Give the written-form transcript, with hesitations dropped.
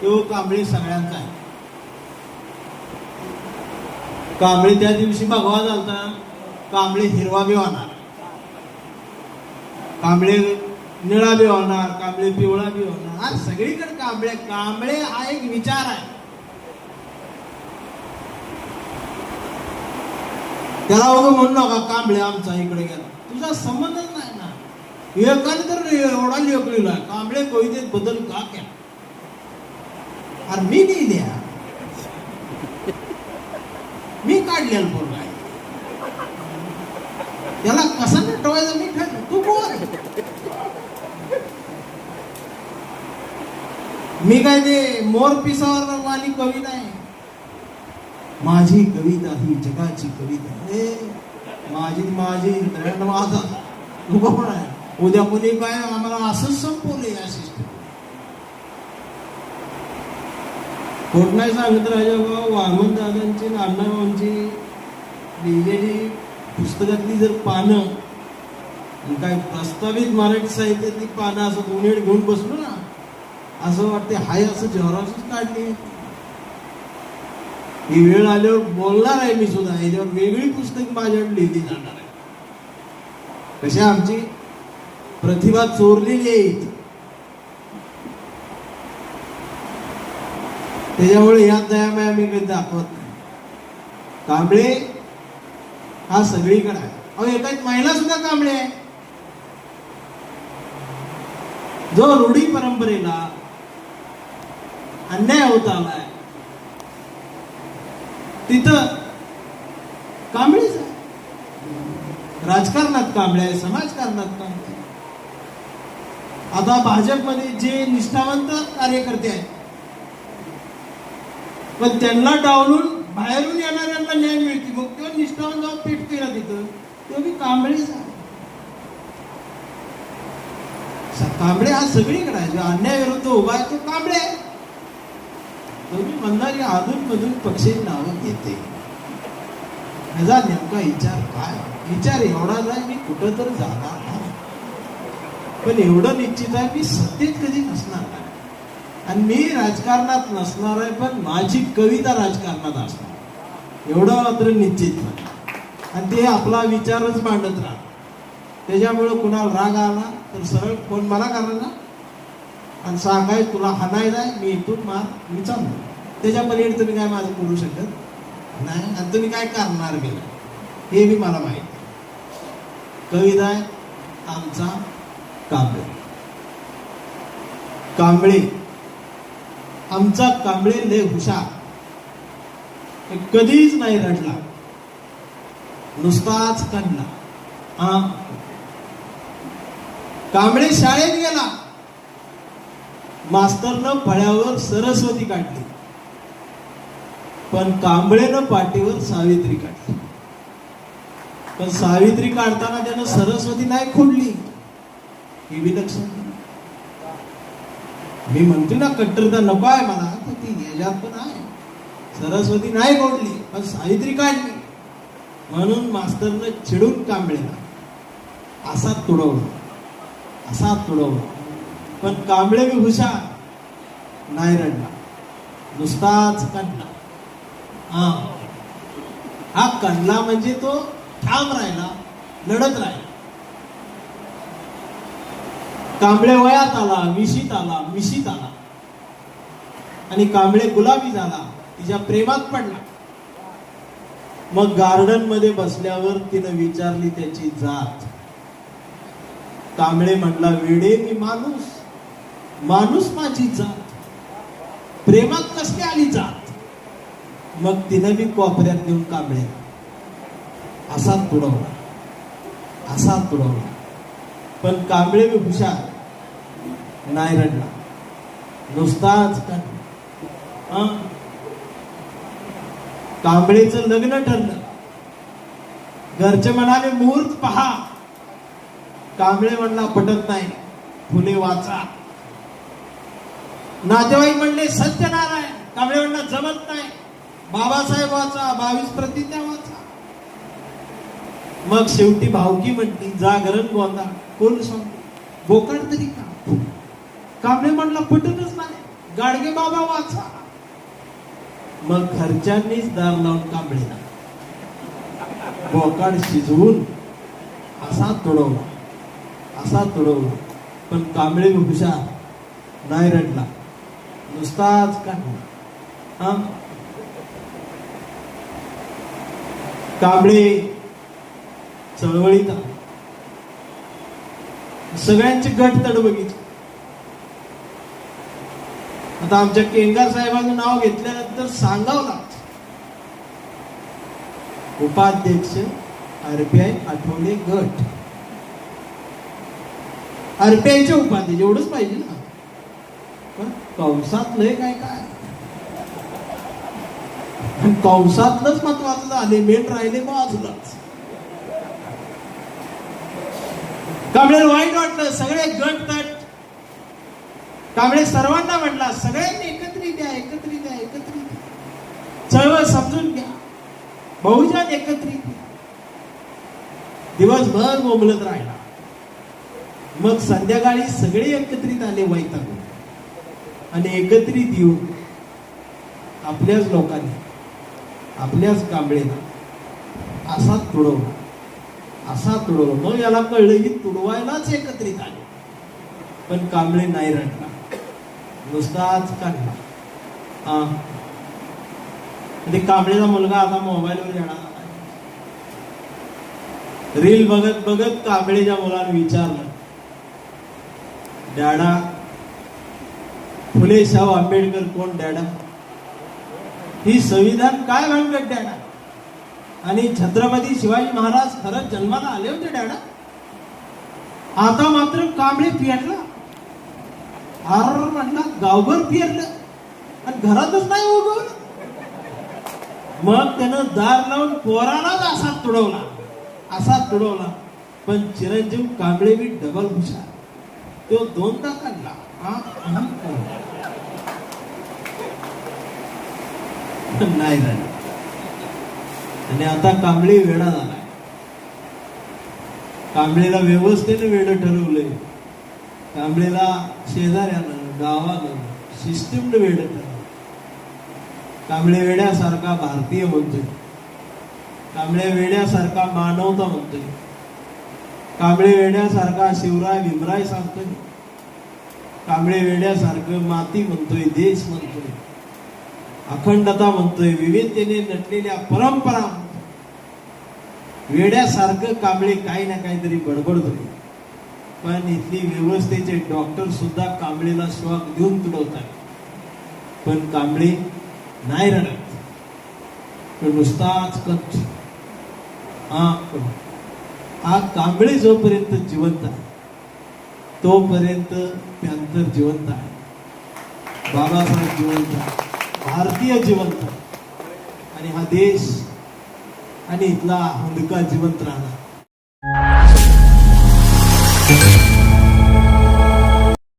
तो कांबळे सगळ्यांचा आहे. कांबळे त्या दिवशी भगवा झालता, कांबळे हिरवा बी होणार, कांबळे निळा बी होणार, कांबळे पिवळा बी होणार. आज सगळीकडे कांबळे. कांबळे हा एक विचार आहे. त्याला बघून म्हणू नका कांबळे आमचा इकडे गेला, तुझा संबंधच नाही ना. एकाने तर एवढा लेखलेला कांबळे कवितेत बदल का केला. अरे मी नाही द्या, मी काढलेलं पोरगा आहे, त्याला कसं नटवायचं मी ठरलं. तू बोल, मी काय ते मोर पिसावर वाली कवी नाही. माझी कविता ही जगाची कविता. माझी माझी माझा कोण आहे. उद्या कोणी काय आम्हाला असंच संपवले या सिस्टम. खोट नाही सांगत राजा. वामन दादांची नानाभाऊंची लिहिलेली पुस्तकातली जर पानं, काय प्रस्तावित मराठी साहित्यातली पानं असं दोन्ही घेऊन बसलो ना, असं वाटते हाय असं जहरासच काढली. ही वेळ आल्यावर बोलणार आहे मी सुद्धा. याच्यावर वेगळी पुस्तक माझ्याकडे लिहिली जाणार आहे. कशी आमची प्रतिभा चोरलेली आहे. त्याच्यामुळे या दयामय आम्ही काही दाखवत नाही. कांबळे हा सगळीकडे आहे. अहो एकाच महिला सुद्धा कांबळे आहे. जो रूढी परंपरेला अन्याय होत आलाय तिथं कांबळेच आहे. राजकारणात कांबळे आहे, समाजकारणात कांबळे. आता भाजपमध्ये जे निष्ठावंत कार्यकर्ते आहेत, पण त्यांना डावलून बाहेरून येणाऱ्यांना न्याय मिळते, मग तो निष्ठावंत जाऊन पेटते ना तिथं, तो बी कांबळेच आहे. कांबळे हा सगळीकडे आहे. जो अन्याय विरुद्ध उभा आहे तो कांबळे आहे. तुम्ही म्हणणारी अधून मधून पक्षी नावं घेते. ह्याचा नेमका विचार काय? विचार एवढाच आहे, मी कुठं तर जाणार नाही, पण एवढं निश्चित आहे मी सत्तेत कधी नसणार नाही, आणि मी राजकारणात नसणार आहे, पण माझी कविता राजकारणात असणार, एवढं मात्र निश्चित नाही. आणि ते आपला विचारच मांडत राहणार. त्याच्यामुळं कुणाला राग आला तर सरळ फोन मला करायला आणि सांगाय तुला हाणायला आहे, मी इथून मार, मी चाललो. त्याच्या पलीकडे तुम्ही काय माझं करू शकत नाही, आणि तुम्ही काय करणार गेलं हे बी मला माहिती. कविता आहे आमचा कांबळे. कांबळे आमचा कांबळे लय हुशार. कधीच नाही रडला, नुसताच काढला. कांबळे शाळेत गेला, मास्तरनं फळ्यावर सरस्वती काढली, पण कांबळेनं पाठीवर सावित्री काढली. पण सावित्री काढताना त्यानं सरस्वती नाही खोडली, हे बी लक्षात. मी म्हणतो ना कट्टरता नको आहे मला, तर ती याच्यात पण आहे. सरस्वती नाही खोडली पण सावित्री काढली, म्हणून मास्तरनं चिडून कांबळेला असा तुडवला, असा तुडवला. पण कांबळे बी हुशार, नाही रडला, नुसताच काढला. हा काढला म्हणजे तो ठाम राहिला, लढत राहिला. कांबळे वयात आला, विशीत आला, मिशीत आला, आणि कांबळे गुलाबी झाला, तिच्या प्रेमात पडला. मग गार्डन मध्ये बसल्यावर तिनं विचारली त्याची जात. कांबळे म्हणला, वेडे मी माणूस, माणूस माझी जात, प्रेमात कसली आली जात. मग तिनं बी कोपऱ्यात नेऊन कांबळे असा तुडवला, असा तुडवला. पण कांबळे बी हुशार, नाही रडला, नुसताच काढला. कांबळेचं लग्न ठरलं. घरचे म्हणाले मुहूर्त पहा. कांबळे म्हणला पटत नाही, फुले वाचा. नातेवाईक म्हणले सत्यनारायण. कांबळे म्हणला जमत नाही, बाबासाहेब वाचा, 22 प्रतिज्ञा वाचा. मग शेवटी भावकी म्हटली जागरण गोंधा कोण सांगतो, बोकाड तरी का. कांबळे म्हणला पटतच नाही, गाडगे बाबा वाचा. मग घरच्यांनीच दार लावून कांबळेला बोकाड शिजवून असा तुडवला. पण कांबळे हुशार, नाही रडला, नुसताच काढला. कांबळे चळवळीत सगळ्यांचे गट तड बघितले. आता आमच्या केंगार साहेबांचं नाव घेतल्यानंतर सांगावं लागतं. उपाध्यक्ष RPI आठवले गट, RPIचे उपाध्यक्ष एवढंच पाहिजे ना. पण कंसातलंय काय कंसातलंच महत्वाचं झाले, मेन राहिले बाजूलाच. कांबळे वाईट वाटलं, सगळे गट तट. कांबळे सर्वांना म्हटला, सगळ्यांनी एकत्रित द्या. चळवळ समजून घ्या, बहुजन एकत्रित. दिवसभर बोंबलत राहिला. मग संध्याकाळी सगळे एकत्रित आले वैतागून, आणि एकत्रित येऊन आपल्याच लोकांनी, आपल्याच कांबळेला असाच तुडवला. मग याला कळलं की तुडवायलाच एकत्रित आले. पण कांबळे नाही रडला, नुसताच काढला. कांबळेचा मुलगा आता मोबाईलवर येणार. रील बघत बघत कांबळेच्या मुलाने विचारलं, डॅडा फुले शाहू आंबेडकर कोण डॅडा? ही संविधान काय भानगड डॅडा? आणि छत्रपती शिवाजी महाराज खरंच जन्माला आले होते डॅडा? आता मात्र कांबळे पिरला. म्हणला गावभर पिरलं आणि घरातच नाही उगवलं. मग त्यानं दार लावून पोरालाच असा तुडवला. पण चिरंजीव कांबळे बी डबल हुशार, तो 2दा काढला. नाही झालं. आणि आता कांबळे वेडा झालाय. कांबळेला व्यवस्थेने वेड ठरवलंय. कांबळेला शेजाऱ्यानं, गावानं, सिस्टीमनं वेड ठरवलं. कांबळे वेड्यासारखा भारतीय म्हणतोय, कांबळे वेड्यासारखा मानवता म्हणतोय, कांबळे वेड्यासारखा शिवराय भीमराय सांगतोय, कांबळे वेड्यासारखं माती म्हणतोय, देश म्हणतोय, अखंडता म्हणतोय, विविधतेने नटलेल्या परंपरा म्हणतोय. वेड्यासारखं कांबळे काही ना काहीतरी बडबडतोय. पण इथली व्यवस्थेचे डॉक्टर सुद्धा कांबळेला श्वास देऊन तुडवतात. पण कांबळे नाही रडत, तो नुसताच कच. हा कांबळे जोपर्यंत जिवंत आहे तोपर्यंत पॅन्थर जिवंत आहे, बाबासाहेब जिवंत आहे, भारतीय जिवंत आहे, आणि हा देश आणि इथला हुंदका जिवंत राहणार.